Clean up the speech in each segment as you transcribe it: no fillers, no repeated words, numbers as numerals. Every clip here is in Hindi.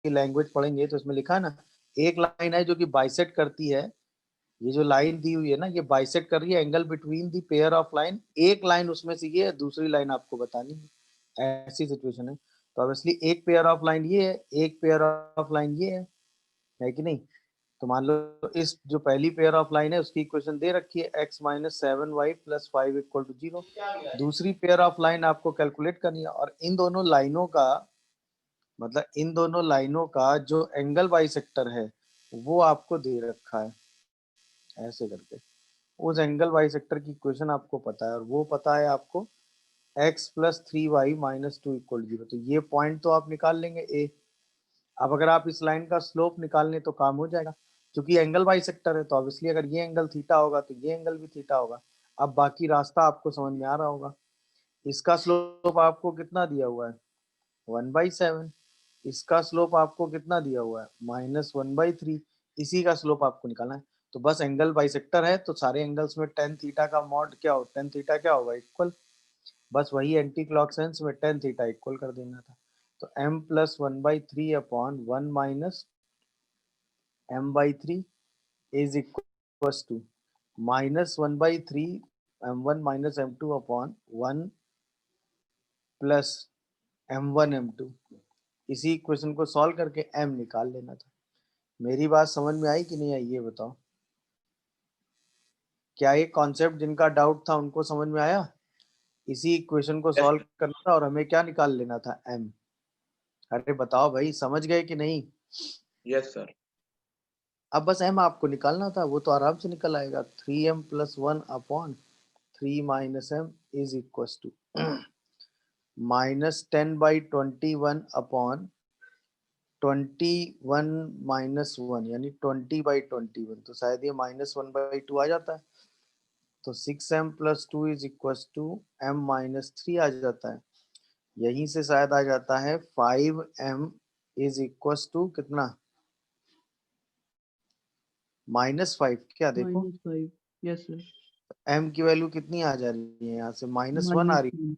लैंग्वेज पढ़ेंगे तो इसमें लिखा है ना, एक लाइन है जो कि बाइसेक्ट करती है, ये जो लाइन दी हुई है ना, ये बाइसेक्ट कर रही है angle between the pair of line, एक लाइन उसमें से ये है, दूसरी लाइन आपको बतानी है, ऐसी सिचुएशन है। तो ऑब्वियसली एक पेयर ऑफ लाइन ये है, एक पेयर ऑफ लाइन ये है कि नहीं। तो मान लो इस जो पहली पेयर ऑफ लाइन है उसकी इक्वेशन दे रखी है x minus 7y plus 5 equal to 0। दूसरी पेयर ऑफ लाइन आपको कैलकुलेट करनी है, और इन दोनों लाइनों का मतलब इन दोनों लाइनों का जो एंगल बाइसेक्टर है वो आपको दे रखा है ऐसे करके। उस एंगल बाइसेक्टर की इक्वेशन आपको पता है, और वो पता है आपको x plus 3y minus 2 equal 0। तो ये पॉइंट तो आप निकाल लेंगे ए। अब अगर आप इस लाइन का स्लोप निकाल लें तो काम हो जाएगा, क्योंकि एंगल बाइसेक्टर है तो ऑब्वियसली अगर ये एंगल थीटा होगा तो ये एंगल भी थीटा होगा। अब बाकी रास्ता आपको समझ में आ रहा होगा। इसका स्लोप आपको कितना दिया हुआ है 1/7, इसका स्लोप आपको कितना दिया हुआ है -1/3, इसी का स्लोप आपको निकालना है। तो बस एंगल बाइसेक्टर है तो सारे एंगल्स में टेन थीटा का मॉड क्या हो, टेन थीटा क्या होगा इक्वल, बस वही एंटी क्लॉक सेंस में टेन थीटा इक्वल कर देना था। तो m plus 1/3 upon 1 minus m/3 is equal to -1/3 m1 minus m2 upon 1 plus m1 m2। इसी इक्वेशन को सॉल्व करके m निकाल लेना था। मेरी बात समझ में आई कि नहीं आई ये बताओ। क्या ये कॉन्सेप्ट जिनका डाउट था उनको समझ में आया। इसी इक्वेशन को सॉल्व करना था और हमें क्या निकाल लेना था m। अरे बताओ भाई समझ गए कि नहीं। Yes sir. अब बस m आपको निकालना था, वो तो आराम से निकल आएगा। 3m plus 1 upon 3 minus m is equal to -10/21 upon 21 minus 1 यानी 20/21। तो शायद ये -1/2 आ जाता है। तो 6m plus 2 is equal to m minus 3 आ जाता है। यहीं से शायद आ जाता है 5m इज इक्वल टू कितना -5। क्या देखो -5, यस सर। m की वैल्यू कितनी आ जा रही है यहाँ से -1 आ रही है,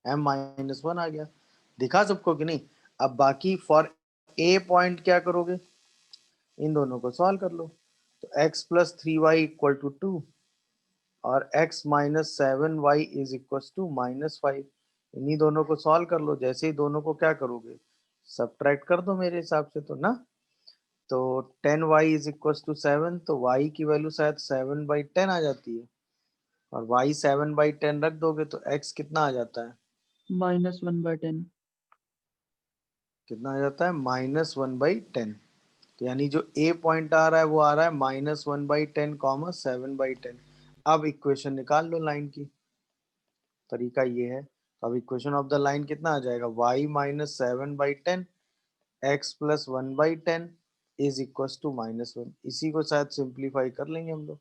m -1 आ गया। दिखा सबको कि नहीं। अब बाकी फॉर a पॉइंट क्या करोगे, इन दोनों को सॉल्व कर लो। तो x plus 3y equal to 2 और x minus 7y is equal to -5। इन्हीं दोनों को सॉल्व कर लो। जैसे ही दोनों को क्या करोगे सब्ट्रैक्ट कर दो मेरे हिसाब से तो ना। तो 10y इज इक्वल टू 7, तो y की वैल्यू शायद 7/10 आ जाती है, और y 7/10 रख दोगे तो x कितना आ जाता है -1/10। कितना आ जाता है -1/10। तो यानी जो a पॉइंट आ रहा है वो आ रहा है -1/10 कॉमा 7/10। अब इक्वेशन निकाल लो लाइन की, तरीका ये है। अब इक्वेशन ऑफ द लाइन कितना आ जाएगा y minus 7/10 x plus 1/10 is equal to -1। इसी को शायद सिंप्लीफाई कर लेंगे हम लोग।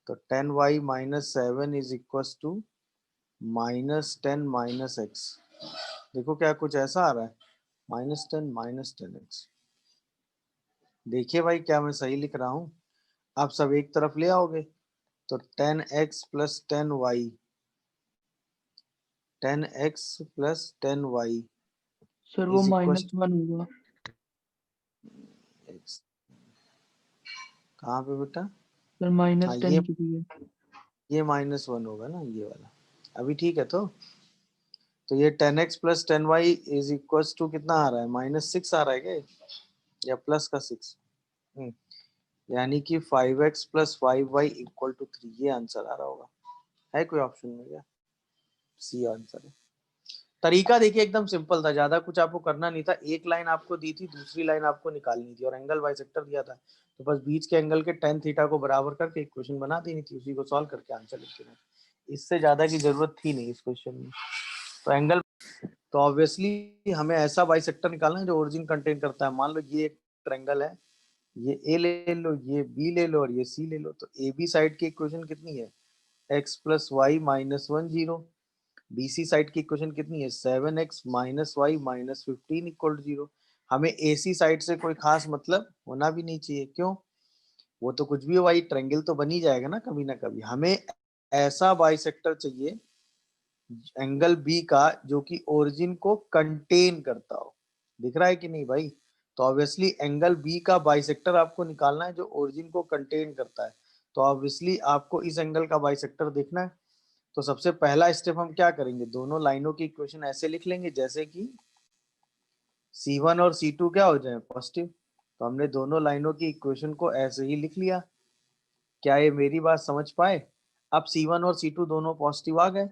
तो 10y minus 7 is equal to -10 minus x। देखो क्या कुछ ऐसा आ रहा है -10 माइनस 10x। देखिए भाई क्या मैं सही लिख रहा हूँ। आप सब एक तरफ ले आओगे तो 10x plus 10y 10x plus 10y sir वो इज इक्वल -1 होगा। x। कहाँ पे बेटा, सर हाँ -10 की भी है। ये -1 होगा ना ये वाला। अभी ठीक है। तो ये 10x plus 10y is equal to कितना आ रहा है -6 आ रहा है क्या, या प्लस का 6। यानी कि 5x plus 5y equal to 3, ये आंसर आ रहा होगा। है कोई ऑप्शन में क्या, सी आंसर है। तरीका देखिए एकदम सिंपल था, ज्यादा कुछ आपको करना नहीं था। एक लाइन आपको दी थी, दूसरी लाइन आपको निकालनी थी, और एंगल बाइसेक्टर दिया था, तो बस बीच के एंगल के tan थीटा को बराबर करके इक्वेशन बना देनी थी, उसी को सॉल्व करके आंसर लिख देना। इससे ज्यादा की जरूरत थी नहीं इस क्वेश्चन में। तो एंगल, तो ऑब्वियसली हमें ऐसा बाइसेक्टर निकालना है जो ओरिजिन कंटेन करता है। मान लो ये एक ट्रायंगल है, ये ए ले लो, ये बी ले लो और ये सी ले लो। तो ए बी साइड की इक्वेशन कितनी है x plus Y minus 1 0। BC side की इक्वेशन कितनी है 7x minus Y minus 15 equal to 0। हमें एसी साइड से कोई खास मतलब होना भी नहीं चाहिए। क्यों, वो तो कुछ भी हो भाई, ट्रायंगल तो बन ही जाएगा ना कभी। हमें ऐसा बाइसेक्टर चाहिए एंगल बी का जो कि ओरिजिन को कंटेन करता हो। दिख रहा है कि नहीं भाई? तो ऑब्वियसली एंगल बी का बाइसेक्टर आपको निकालना है जो ओरिजिन को कंटेन करता है। तो ऑब्वियसली आपको इस एंगल का बाइसेक्टर देखना है। तो सबसे पहला स्टेप हम क्या करेंगे, दोनों लाइनों की इक्वेशन ऐसे लिख लेंगे जैसे कि C1 और C2 क्या हो जाए, पॉजिटिव। तो हमने दोनों लाइनों की इक्वेशन को ऐसे ही लिख लिया। क्या ये मेरी बात समझ पाए? अब C1 और C2 दोनों पॉजिटिव आ गए।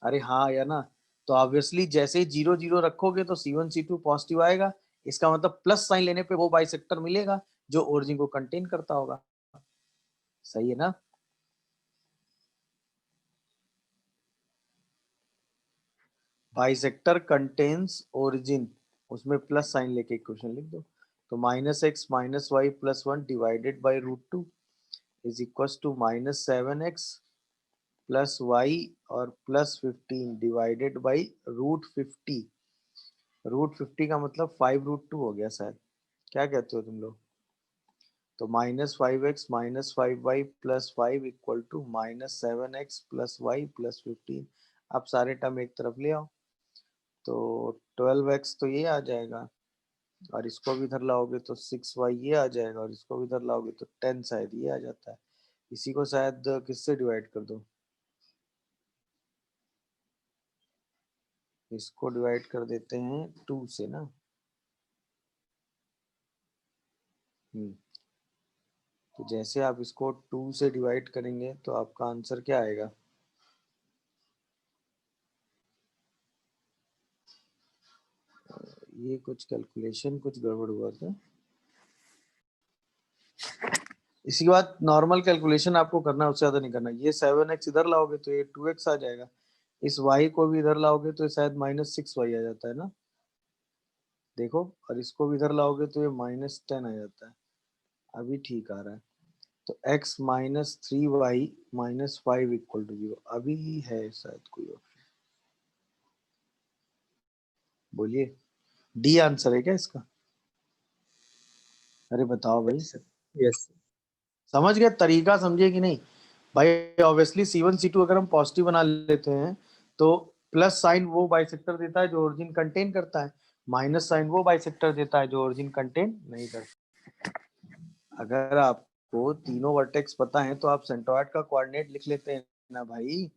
अरे हाँ या ना? तो ऑब्वियसली जैसे ही 0 0 रखोगे तो C1 C2 पॉजिटिव आएगा। इसका मतलब प्लस साइन लेने पे वो बाइसेक्टर मिलेगा जो ओरिजिन को कंटेन करता होगा। सही है ना? बाइसेक्टर कंटेन्स ओरिजिन, उसमें प्लस साइन लेके इक्वेशन लिख दो। तो -x - y+1 divided by √2 is equal to -7x plus Y और +15 डिवाइडेड बाई √50। √50 का मतलब 5√2 हो गया शायद। क्या कहते हो तुम लोग? तो -5x - 5y + 5 equal to -7x + y + 15। अब सारे टर्म एक तरफ ले आओ। तो 12x तो ये आ जाएगा, और इसको भी इधर लाओगे तो 6y ये आ जाएगा, और इसको भी इधर लाओगे तो 10 शायद ये आ जाता है। इसी को शायद किससे डिवाइड कर दो, इसको डिवाइड कर देते हैं 2 से ना। तो जैसे आप इसको 2 से डिवाइड करेंगे तो आपका आंसर क्या आएगा? ये कुछ कैलकुलेशन कुछ गड़बड़ हुआ था। इसी के बाद नॉर्मल कैलकुलेशन आपको करना है, उससे ज्यादा नहीं करना। ये 7x इधर लाओगे तो ये 2x आ जाएगा। इस y को भी इधर लाओगे तो शायद -6y आ जाता है ना, देखो। और इसको भी इधर लाओगे तो ये -10 आ जाता है। अभी ठीक आ रहा है। तो x - 3y - 5 इक्वल टू 0 अभी है शायद कोई ऑप्शन, बोलिए। डी आंसर है क्या इसका? अरे बताओ भाई। यस। समझ गए तरीका, समझे कि नहीं भाई? ऑब्वियसली C1 C2 अगर हम पॉजिटिव बना लेते हैं तो प्लस साइन वो बाइसेक्टर देता है जो ओरिजिन कंटेन करता है, माइनस साइन वो बाइसेक्टर देता है जो ओरिजिन कंटेन नहीं करता। अगर आपको तीनों वर्टेक्स पता है तो आप सेंट्रोइड का कोऑर्डिनेट लिख लेते हैं ना भाई।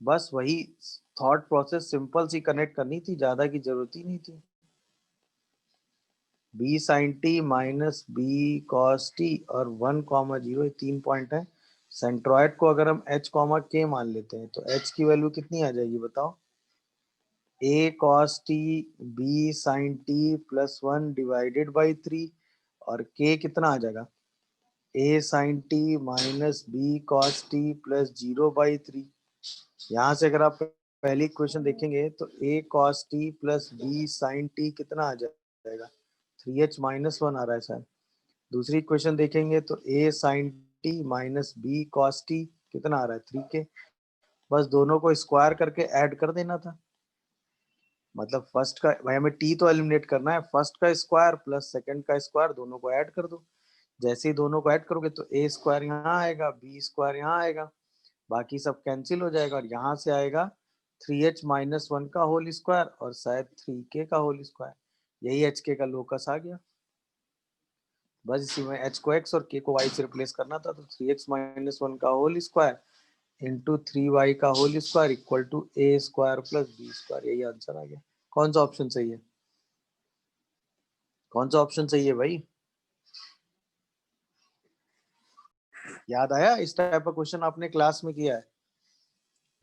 बस वही थॉट प्रोसेस सिंपल सी कनेक्ट करनी थी, ज्यादा की जरूरत ही नहीं थी। b sin t minus B cos t और 1,0 3 पॉइंट है। सेंट्रॉइड को अगर हम h, k मान लेते हैं तो h की वैल्यू कितनी आ जाएगी बताओ? a cos t b sin t +1 divided by 3, और k कितना आ जाएगा? a sin t minus B cos t +0/3। यहाँ से अगर आप पहली क्वेश्चन देखेंगे तो a cos t plus b sin t कितना आ जाएगा? 3h - 1 आ रहा है शायद। दूसरी क्वेश्चन देखेंगे तो a sin t minus b cos t कितना आ रहा है? 3k। बस दोनों को स्क्वायर करके ऐड कर देना था। मतलब फर्स्ट का भाई, हमें t तो एलिमिनेट करना है, फर्स्ट का स्क्वायर प्लस सेकंड का स्क्वायर दोनों को ऐड कर दो। जैसे ही दोनों को ऐड करोगे तो a स्क्वायर यहाँ आएगा, b स्क्वायर यहाँ आएगा, बाकी सब कैंसिल हो जाएगा, और यहाँ से आएगा 3h - 1 का होल स्क्वायर और शायद 3k का होल स्क्वायर। यही hk का लोकस आ गया। बस इसी में h को x और k को y से रिप्लेस करना था। तो 3x - 1 का होल स्क्वायर इंटू 3y का whole square equal to a square plus b square. यही आंसर आ गया। कौन सा ऑप्शन सही है? कौन सा ऑप्शन सही है भाई? याद आया? इस टाइप का क्वेश्चन आपने क्लास में किया है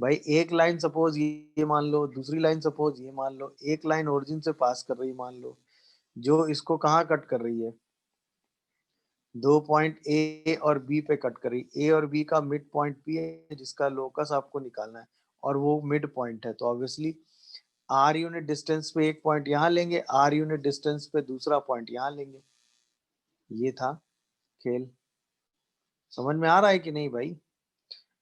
भाई। एक लाइन सपोज ये मान लो, दूसरी लाइन सपोज ये मान लो, एक लाइन ओरिजिन से पास कर रही मान लो, जो इसको कहाँ कट कर रही है? 2 पॉइंट ए और बी पे कट कर रही। ए और बी का मिड पॉइंट भी है जिसका लोकस आपको निकालना है, और वो मिड पॉइंट है। तो ऑब्वियसली आर यूनिट डिस्टेंस पे एक पॉइंट यहाँ लेंगे, आर यूनिट डिस्टेंस पे दूसरा पॉइंट यहाँ लेंगे। ये था खेल। समझ में आ रहा है कि नहीं भाई?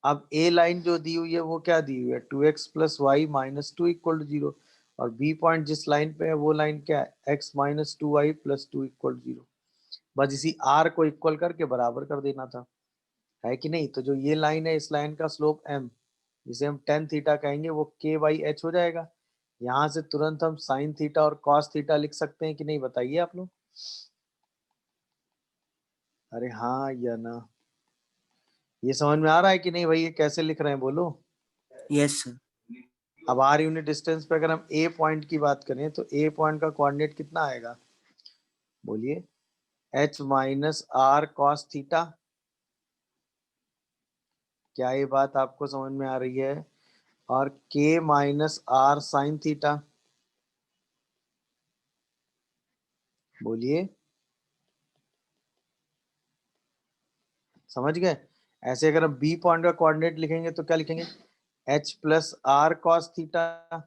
अब ए लाइन जो दी हुई है वो क्या दी हुई है? 2x plus Y minus 2 equal to 0, और बी पॉइंट जिस लाइन पे है वो लाइन क्या है? x minus 2y plus 2 equal to 0। बस इसी r को इक्वल करके बराबर कर देना था, है कि नहीं? तो जो ये लाइन है इस लाइन का स्लोप m, जिसे हम tan थीटा कहेंगे, वो k बाई h हो जाएगा। यहाँ से तुरंत हम साइन थीटा और कॉस थीटा लिख सकते हैं कि नहीं, बताइए आप लोग। अरे हाँ या ना, ये समझ में आ रहा है कि नहीं भाई, ये कैसे लिख रहे हैं बोलो। Yes sir. अब आर यूनिट डिस्टेंस पे अगर हम ए पॉइंट की बात करें तो ए पॉइंट का कोऑर्डिनेट कितना आएगा, बोलिए। H minus R cos theta. क्या ये बात आपको समझ में आ रही है? और के माइनस आर साइन थीटा, बोलिए। समझ गए? ऐसे अगर हम बी पॉइंट का कोऑर्डिनेट लिखेंगे तो क्या लिखेंगे, H plus R cos theta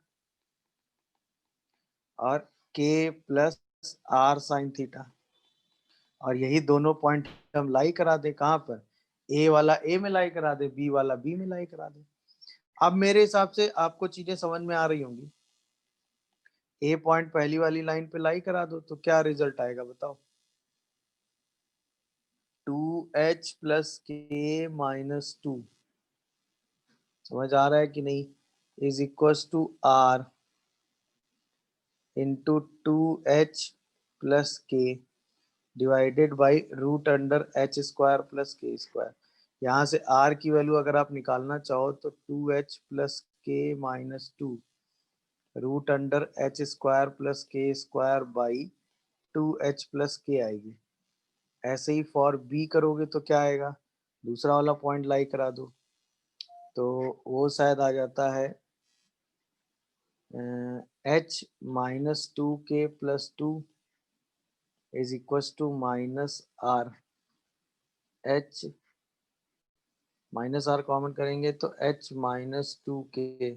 और K plus are sine theta. और यही दोनों पॉइंट हम लाई करा दे कहाँ पर, ए वाला ए में लाई करा दे, बी वाला बी में लाई करा दे। अब मेरे हिसाब से आपको चीजें समझ में आ रही होंगी। ए पॉइंट पहली वाली लाइन पे लाई करा दो तो क्या रिजल्ट आएगा बताओ, 2h प्लस के माइनस 2। समझ आ रहा है कि नहीं, is equal to R into 2h plus K divided by root under H square plus K square. यहाँ से r की वैल्यू अगर आप निकालना चाहो तो 2h plus K minus 2 root under H square plus K square by 2h plus K आएगी। ऐसे ही फॉर बी करोगे तो क्या आएगा, दूसरा वाला पॉइंट लाई करा दो तो वो शायद आ जाता है h minus 2k plus 2 is equal to minus R. h minus R common करेंगे तो h minus 2k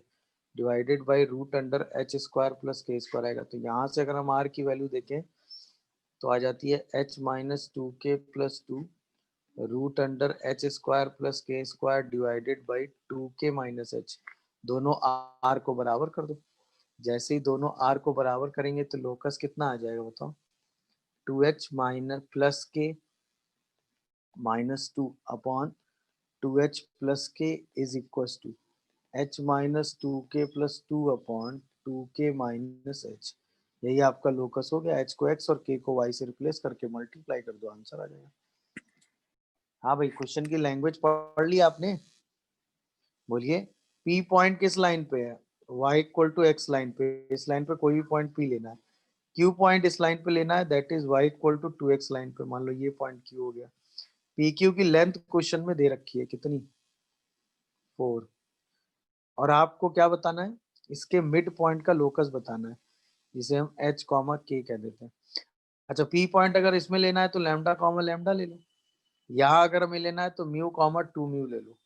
divided by root under H square plus K square आएगा। तो यहाँ से अगर हम r की वैल्यू देखें तो आ जाती है h minus 2k plus 2 root under H square plus K square divided by 2k minus H. दोनों r को बराबर कर दो। जैसे ही दोनों r को बराबर करेंगे तो लोकस कितना आ जाएगा बताओ, 2h minus plus K minus 2 upon 2h plus K is equal to h minus 2k plus 2 upon 2k minus h। यही आपका लोकस हो गया। h को x और k को y से रिप्लेस करके मल्टीप्लाई कर दो, आंसर आ जाएगा। हाँ भाई, क्वेश्चन की लैंग्वेज पढ़ ली आपने, बोलिए। P पॉइंट किस लाइन पे है, y equal to x line पे। इस लाइन पे कोई भी पॉइंट P लेना है। Q पॉइंट इस लाइन पे लेना है, that is y equal to 2x line पे। मान लो ये पॉइंट Q हो गया। PQ की लेंथ क्वेश्चन में दे रखी है कितनी, 4। और आपको क्या बताना है, इसके मिड पॉइंट का लोकस बताना है, जिसे हम h कॉमा k कह देते हैं। अच्छा, P पॉइंट अगर इसमें लेना है तो लैम्डा कॉमा लैम्डा ले लो। यहाँ अगर हमें लेना है तो म्यू कॉमा 2 म्यू ले लो।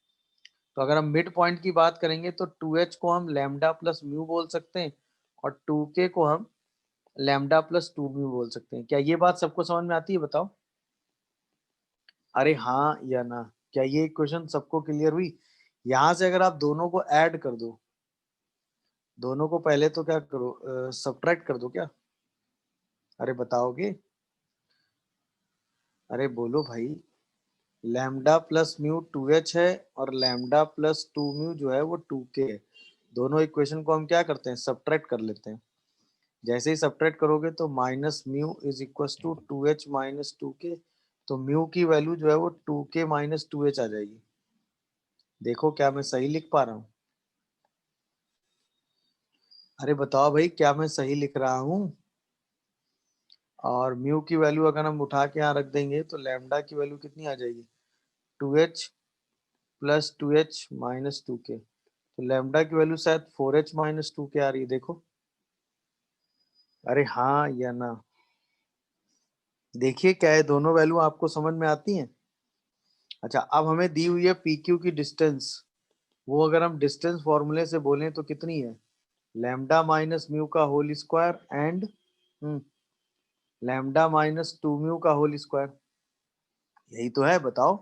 तो अगर हम मिड पॉइंट की बात करेंगे तो 2h को हम लैम्डा प्लस म्यू बोल सकते हैं और 2k को हम लैम्डा प्लस 2 म्यू बोल सकते हैं। क्या ये बात सबको समझ में आती है बताओ? अरे हाँ या ना, क्या ये क्वेश्चन सबको क्लियर हुई? यहाँ से अगर आप दोनों को ऐड कर दो, दोनों को पहले तो क्या करो, सब्ट्रैक्ट कर दो क्या? अरे बताओगे? अरे बोलो भाई। लैम्डा प्लस म्यू 2h है और लैम्डा प्लस 2 म्यू जो है वो 2k है। दोनों इक्वेशन को हम क्या करते हैं, सब्ट्रैक्ट कर लेते हैं। जैसे ही सब्ट्रैक्ट करोगे तो minus mu is equal to 2h minus 2k। तो म्यू की वैल्यू जो है वो 2k माइनस 2h आ जाएगी। देखो क्या मैं सही लिख पा रहा हूँ? अरे बताओ भाई, क्या मैं सही लिख रहा हूँ? और म्यू की वैल्यू अगर हम उठा के यहाँ रख देंगे तो लैम्डा की वैल्यू कितनी आ जाएगी, 2h plus 2h minus 2k। तो लैम्डा की वैल्यू शायद 4h माइनस 2k आ रही है, देखो। अरे हाँ या ना, देखिए क्या है, दोनों वैल्यू आपको समझ में आती हैं? अच्छा, अब हमें दी हुई है PQ की डिस्टेंस। वो अगर हम डिस्टेंस फॉर्मूले से बोलें तो कितनी है, लैम्डा माइनस म्यू का whole square and lambda minus 2 mu का होल स्क्वायर। यही तो है, बताओ।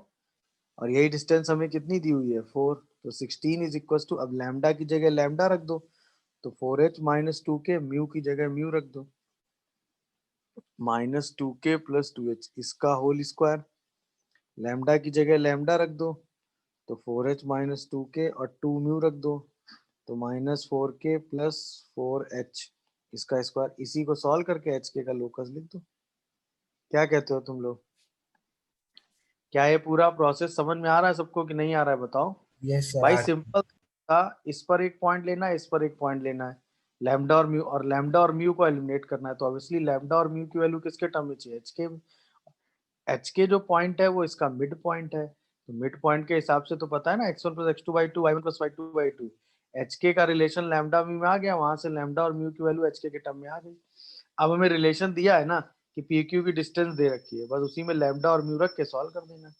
और यही डिस्टेंस हमें कितनी दी हुई है, 4। तो 16 इज इक्वल टू, अब लैम्डा की जगह लैम्डा रख दो तो 4h माइनस 2k, म्यू की जगह म्यू रख दो माइनस 2k प्लस 2h, इसका होल स्क्वायर। लैम्डा की जगह लैम्डा रख दो तो 4h माइनस 2k और 2 म्यू रख दो तो -4k प्लस 4h इसका स्क्वायर, इसी को सॉल्व करके hk का लोकस लिख दो। क्या कहते हो तुम लोग? क्या ये पूरा प्रोसेस समझ में आ रहा है सबको कि नहीं आ रहा है बताओ? यस सर भाई आ सिंपल था, इस पर एक पॉइंट लेना है, इस पर एक पॉइंट लेना है, लैम्डा और म्यू को एलिमिनेट करना है। तो ऑब्वियसली लैम्डा और म्यू की वैल्यू किसके टर्म में चाहिए? एच के जो पॉइंट है वो इसका मिड पॉइंट है, तो मिड पॉइंट के हिसाब से तो पता है ना x1 plus x2/2 y1 plus y2/2। H के का रिलेशन लैम्डा म्यू में आ गया, वहां से लैम्डा और म्यू की वैल्यू एच के टर्म में आ गई। अब हमें रिलेशन दिया है ना कि पी क्यू की डिस्टेंस दे रखी है, बस उसी में लैम्डा और म्यू रख के सॉल्व कर देना।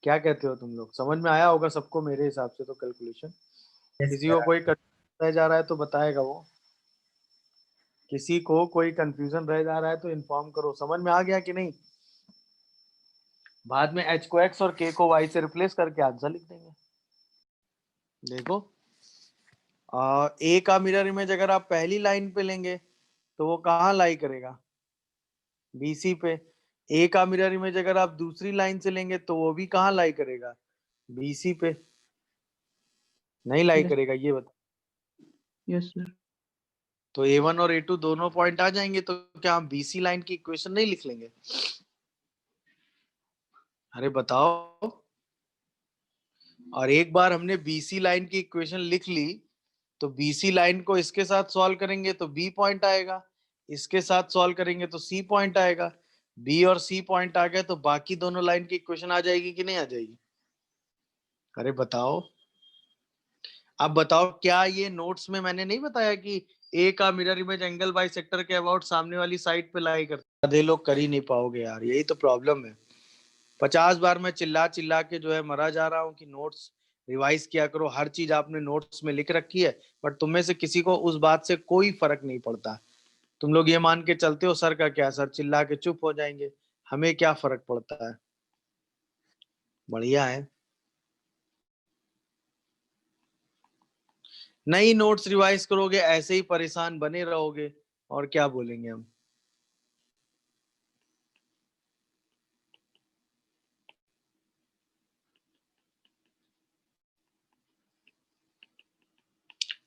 क्या कहते हो तुम लोग? समझ में आया होगा सबको मेरे हिसाब से तो कैलकुलेशन। यस किसी को सर कोई कंफ्यूजन रह जा रहा है तो बताएगा वो, किसी को कोई कंफ्यूजन रह जा रहा है तो इन्फॉर्म करो। समझ में आ गया कि नहीं? बाद में h को x और k को y से रिप्लेस करके आंसर लिख देंगे। देखो a का मिरर इमेज अगर आप पहली लाइन पे लेंगे तो वो कहाँ लाई करेगा? BC पे। a का मिरर इमेज अगर आप दूसरी लाइन से लेंगे तो वो भी कहाँ लाई करेगा? BC पे। नहीं लाई Yes, करेगा, ये बता। yes sir. तो A1 और A2 दोनों पॉइंट आ जाएंगे, तो क्या हम BC लाइन की इक्वेशन नहीं लिख लेंगे? अरे बताओ। और एक बार हमने BC लाइन की इक्वेशन लिख ली तो BC लाइन को इसके साथ सॉल्व करेंगे तो B पॉइंट आएगा, इसके साथ सॉल्व करेंगे तो C पॉइंट आएगा। B और C पॉइंट आ गए तो बाकी दोनों लाइन की इक्वेशन आ जाएगी कि नहीं आ जाएगी? अरे बताओ। अब बताओ, क्या ये नोट्स में मैंने नहीं बताया कि ए का mirror image angle by sector के अबाउट सामने वाली साइड पे लाई करता? आधे लोग कर ही नहीं पाओगे यार, यही तो प्रॉब्लम है। 50 बार मैं चिल्ला चिल्ला के जो है मरा जा रहा हूँ कि नोट्स रिवाइज किया करो, हर चीज आपने नोट्स में लिख रखी है, बट तुम में से किसी को उस बात से कोई फर्क नहीं पड़ता। तुम लोग ये मान के चलते हो सर का क्या, सर चिल्ला के चुप हो जाएंगे, हमें क्या फर्क पड़ता है। बढ़िया है। नहीं नोट्स रिवाइज करोगे ऐसे ही परेशान बने रहोगे, और क्या बोलेंगे हम।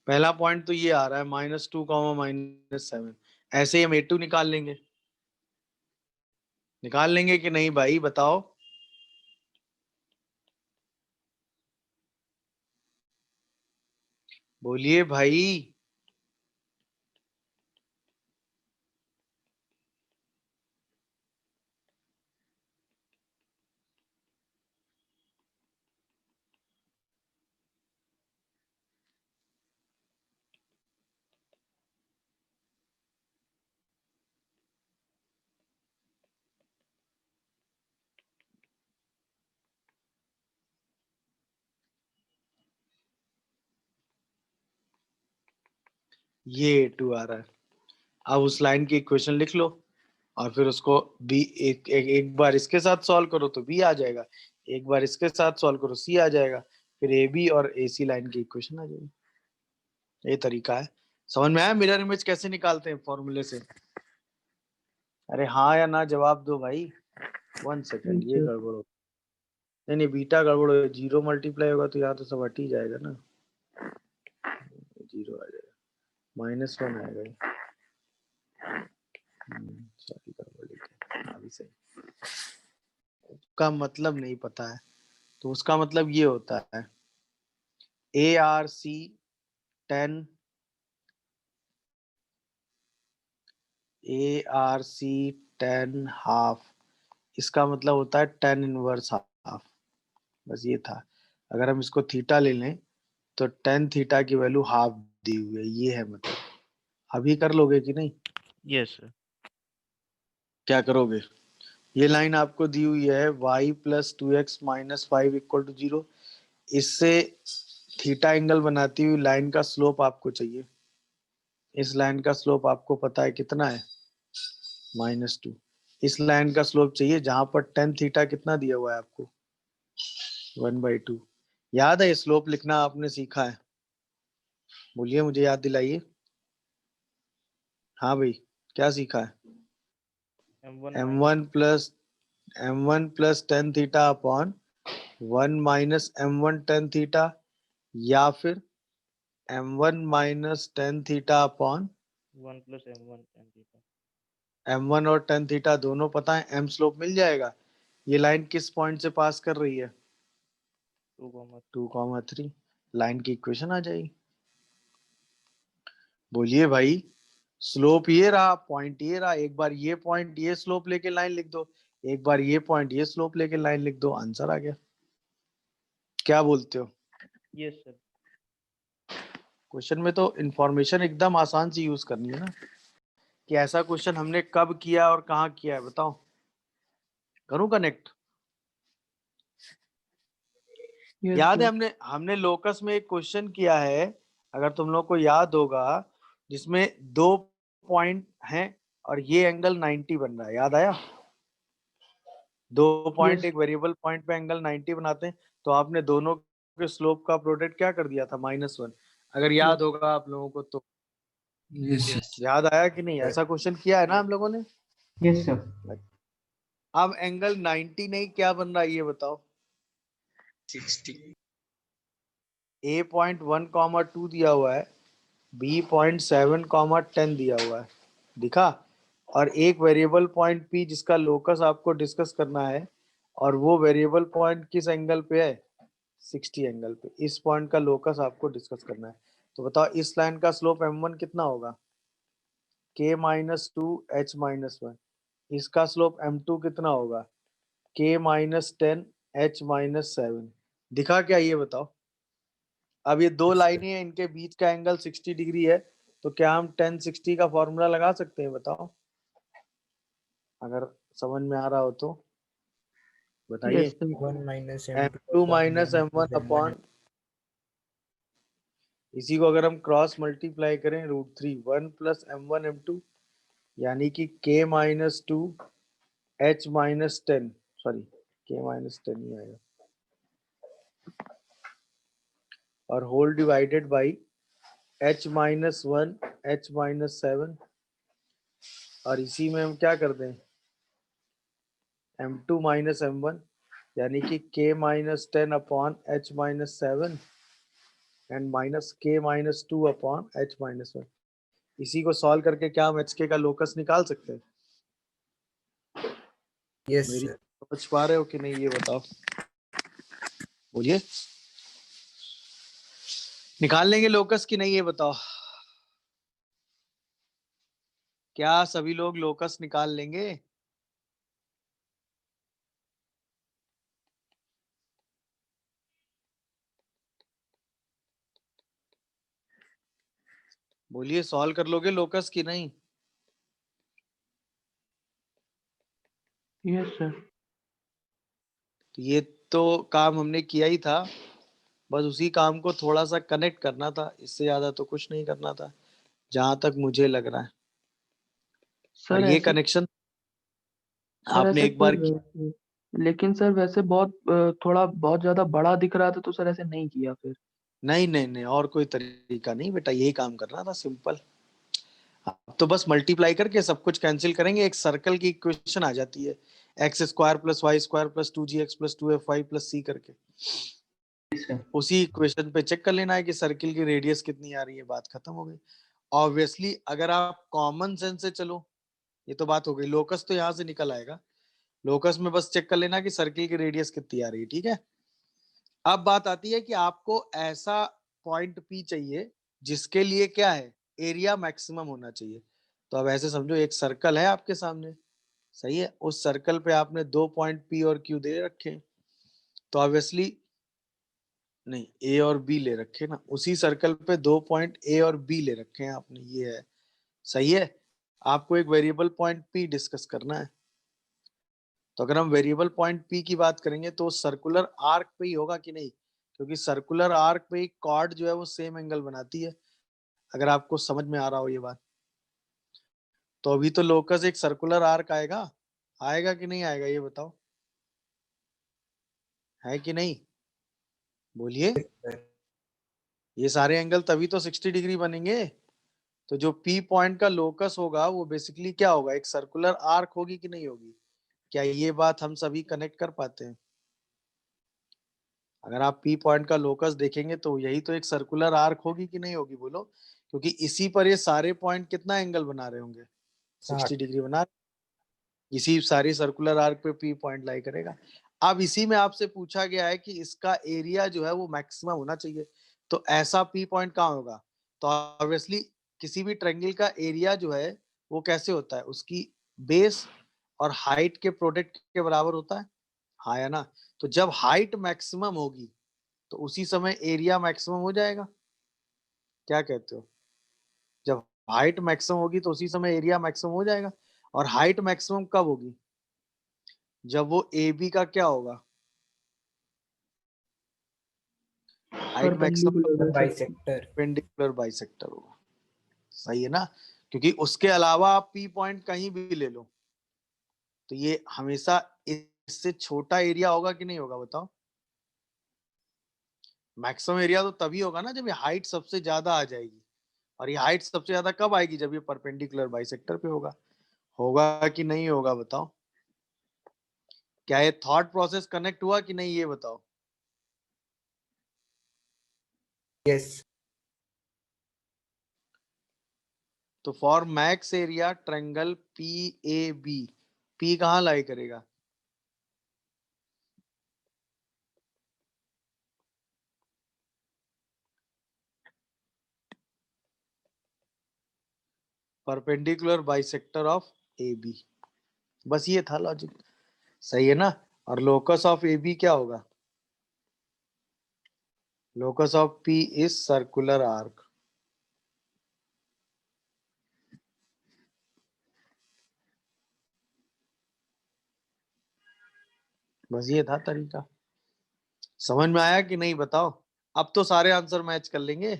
पहला पॉइंट तो ये आ रहा है -2, -7, ऐसे ही हम A2 निकाल लेंगे। निकाल लेंगे कि नहीं भाई बताओ? बोलिए भाई। ये A2 आ रहा है। अब उस लाइन की इक्वेशन लिख लो और फिर उसको बी एक बार इसके साथ सॉल्व करो तो बी आ जाएगा, एक बार इसके साथ सॉल्व करो सी आ जाएगा, फिर ए बी और ए सी लाइन की इक्वेशन आ जाएगी। ये तरीका है। समझ में आया मिरर इमेज कैसे निकालते हैं फॉर्मूले से? अरे हाँ या ना जवाब दो भाई। 1 सेकेंड, Yes ये sir. गड़बड़ हो, नहीं नहीं बीटा गड़बड़ हो, 0 मल्टीप्लाई होगा तो यहाँ तो सब हट ही जाएगा ना, 0 आ जाएगा, -1 आएगा ये। सॉरी गड़बड़ लिख दिया, अभी सही। का मतलब नहीं पता है तो उसका मतलब ये होता है ARC 10 ARC 10 हाफ, इसका मतलब होता है 10 इनवर्स हाफ। बस ये था। अगर हम इसको थीटा ले लें तो 10 थीटा की वैल्यू हाफ दी हुई है, ये है मतलब। अभी कर लोगे कि नहीं? Yes sir. क्या करोगे? ये लाइन आपको दी हुई है y plus 2x minus 5 equal to 0, इससे थीटा एंगल बनाती हुई लाइन का स्लोप आपको चाहिए। इस लाइन का स्लोप आपको पता है कितना है? -2। इस लाइन का स्लोप चाहिए जहां पर 10 थीटा कितना दिया हुआ है आपको? 1/2। याद है स्लोप लिखना आपने सीखा है? बोलिए मुझे याद दिलाइए। हाँ भाई, क्या सीखा है? m1 plus 10 theta upon 1 minus m1 10 theta, या फिर m1 minus tan theta upon 1 plus m1 tan theta. m1 और टेन थीटा दोनों पता है, m स्लोप मिल जाएगा। ये लाइन किस पॉइंट से पास कर रही है? 2, 2,3। लाइन की इक्वेशन आ जाएगी। बोलिए भाई, स्लोप ये रहा, पॉइंट ये रहा, एक बार ये पॉइंट ये स्लोप लेके लाइन लिख दो, एक बार ये पॉइंट ये स्लोप लेके लाइन लिख दो, आंसर आ गया। क्या बोलते हो? yes sir. क्वेश्चन में तो इंफॉर्मेशन एकदम आसान सी यूज करनी है ना, कि ऐसा क्वेश्चन हमने कब किया और कहाँ किया है, बताओ। करूं कनेक्ट? Yes, याद है sir. हमने हमने लोकस में एक क्वेश्चन किया है, अगर तुम लोग को याद होगा, जिसमें 2 पॉइंट हैं और ये एंगल 90 बन रहा है, याद आया? 2 पॉइंट Yes. एक वेरिएबल पॉइंट पे एंगल 90 बनाते हैं, तो आपने दोनों के स्लोप का प्रोडक्ट क्या कर दिया था? -1। अगर याद होगा आप लोगों को तो। Yes. याद आया कि नहीं? ऐसा क्वेश्चन किया है ना हम लोगों ने। Yes, sir. अब एंगल 90 नहीं, क्या बन रहा है ये बताओ। 60. A.1, 2 दिया हुआ है, B.7, 10 दिया हुआ है, दिखा? और एक वेरिएबल पॉइंट P जिसका लोकस आपको डिस्कस करना है, और वो वेरिएबल पॉइंट किस एंगल पे है? 60 एंगल पे। इस पॉइंट का लोकस आपको डिस्कस करना है। तो बताओ इस लाइन का स्लोप m1 कितना होगा? K-2 H-1। इसका स्लोप m2 कितना होगा? K-10 H-7। दिखा क्या ये बताओ? अब ये दो लाइनें हैं, इनके बीच का एंगल 60 डिग्री है, तो क्या हम tan 60 का फॉर्मूला लगा सकते हैं? बताओ, अगर समझ में आ रहा हो तो बताइए। Yes, sir. 1 minus m2 minus m1 upon, इसी को अगर हम क्रॉस मल्टीप्लाई करें √3, 1 प्लस m1 m2, यानी कि K-2 H-10, सॉरी K-10 ही आएगा, और whole divided by H-1 H-7, और इसी में हम क्या कर दें? m2 माइनस m1, यानी कि K-10 upon H-7 and minus K-2 upon H-1। इसी को सॉल्व करके क्या हम HK का लोकस निकाल सकते हैं? Yes, मेरी sir. समझ पा रहे हो कि नहीं ये बताओ, बोलिए। निकाल लेंगे लोकस कि नहीं ये बताओ? क्या सभी लोग लोकस निकाल लेंगे? बोलिए, सॉल्व कर लोगे लोकस कि नहीं? Yes, sir. तो ये तो काम हमने किया ही था, बस उसी काम को थोड़ा सा कनेक्ट करना था, इससे ज्यादा तो कुछ नहीं करना था, जहां तक मुझे लग रहा है। Sir, और ये ऐसे कनेक्शन सर आपने ऐसे एक बार सर लेकिन सर वैसे थोड़ा बहुत ज्यादा बड़ा दिख रहा था, तो सर ऐसे नहीं किया फिर। नहीं नहीं नहीं, और कोई तरीका नहीं बेटा, यही काम करना था, सिंपल। अब तो बस मल्टीप्लाई करके सब कुछ कैंसिल करेंगे, एक सर्कल की इक्वेशन आ जाती है, x² + y² + 2gx + 2fy + c करके। उसी इक्वेशन पे चेक कर लेना है कि सर्किल की रेडियस कितनी आ रही है, बात खत्म हो गई। ऑब्वियसली अगर आप कॉमन सेंस से चलो, ये तो बात हो गई, लोकस तो यहाँ से निकल आएगा, लोकस में बस चेक कर लेना कि सर्किल की रेडियस कितनी आ रही है, ठीक है। अब बात आती है कि आपको ऐसा पॉइंट P चाहिए जिसके लिए क्या है, एरिया मैक्सिमम होना चाहिए। तो अब ऐसे समझो एक सर्कल है आपके सामने, सही है, उस सर्कल पे आपने 2 पॉइंट P और Q दे रखे हैं, तो ऑब्वियसली नहीं, A और B ले रखे ना, उसी सर्कल पे 2 पॉइंट A और B ले रखे हैं आपने, ये है, सही है। आपको एक वेरिएबल पॉइंट P डिस्कस करना है, तो अगर हम वेरिएबल पॉइंट P की बात करेंगे तो सर्कुलर आर्क पे ही होगा कि नहीं, क्योंकि सर्कुलर आर्क पे कॉर्ड जो है वो सेम एंगल बनाती है, अगर आपको समझ में आ रहा हो ये बात। तो अभी तो लोकस एक सर्कुलर आर्क आएगा, आएगा कि नहीं आएगा ये बताओ, है कि नहीं? बोलिए। ये सारे एंगल तभी तो 60 डिग्री बनेंगे। तो जो P पॉइंट का लोकस होगा वो बेसिकली क्या होगा, एक सर्कुलर आर्क होगी कि नहीं होगी? क्या ये बात हम सभी कनेक्ट कर पाते हैं? अगर आप पी पॉइंट का लोकस देखेंगे तो यही तो एक सर्कुलर आर्क होगी कि नहीं होगी बोलो, क्योंकि इसी पर ये सारे पॉइंट कितना एंगल बना रहे होंगे, 60 डिग्री बना, इसी सारी सर्कुलर आर्क पे पी पॉइंट लाई करेगा। अब इसी में आपसे पूछा गया है कि इसका एरिया जो है वो मैक्सिमम होना चाहिए, तो ऐसा पी पॉइंट कहाँ होगा? तो ऑब्वियसली किसी भी ट्रायंगल का एरिया जो है वो कैसे होता है, उसकी बेस और हाइट के प्रोडक्ट के बराबर होता है, हाँ या ना? तो जब हाइट मैक्सिमम होगी तो उसी समय एरिया मैक्सिमम हो जाएगा, क्या कहते हो? जब हाइट मैक्सिमम होगी तो उसी समय एरिया मैक्सिमम हो जाएगा। और हाइट मैक्सिमम कब होगी? जब वो ए बी का क्या होगा, height maximum perpendicular bisector. Perpendicular bisector होगा, सही है ना? क्योंकि उसके अलावा आप पी पॉइंट कहीं भी ले लो तो ये हमेशा इससे छोटा एरिया होगा कि नहीं होगा, बताओ? मैक्सिमम एरिया तो तभी होगा ना जब ये हाइट सबसे ज्यादा आ जाएगी, और ये हाइट सबसे ज्यादा कब आएगी? जब ये परपेंडिकुलर बाइसेक्टर पे होगा। होगा कि नहीं होगा बताओ? क्या ये थॉट प्रोसेस कनेक्ट हुआ कि नहीं, ये बताओ? यस। तो for max area triangle P A B, P कहाँ लाई करेगा? Perpendicular bisector of A B, बस ये था लॉजिक, सही है ना? और लोकस ऑफ ए बी क्या होगा? Locus of P is circular arc. बस ये था तरीका, समझ में आया कि नहीं बताओ? अब तो सारे आंसर मैच कर लेंगे।